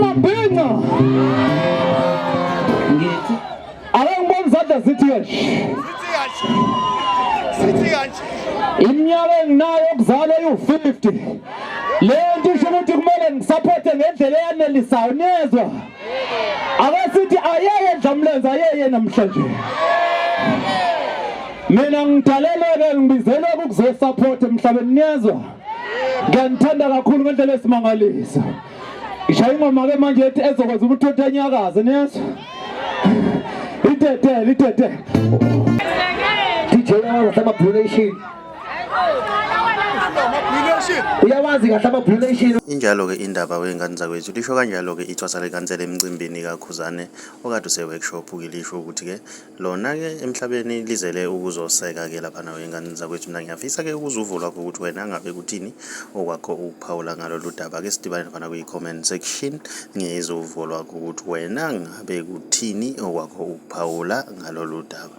mabhinqa ngithi akengibona izandla zithi iminyaka enginayo okuzalwa eyu-50 lento isho ukuthi kumele ngisapothe ngendlela eyanelisayo niyezwa akasithi ayeye dlamlenza ayeye namhlanje mina ngidaleleke ngibizele ukuzosapotha emhlabeni niyezwa ngiyanithanda kakhulu ngendlela esimangalisa ishaya ingoma ke manje ethi ezokwenza umuntu otanyakaze niyezwa itete DJ yawazi ama-brulation uyawazi kahle ama-brulation. Injalo-ke indaba wey'ngane zakwethu lisho kanjalo-ke ithwasa lekhansela emcimbini kakhuzane okade use-workshop-ke lisho ukuthi-ke lona-ke emhlabeni lizele ukuzoseka-ke laphana wey'ngane zakwethu. Mina ngiyafisa-ke ukuze uvo lwakho ukuthi wena ngabe kuthini okwakho ukuphawula ngalolu daba-ke sidibane laphana kwi-comment section ngizwe uvo lwakho ukuthi wena ngabe kuthini okwakho ukuphawula ngalolu daba.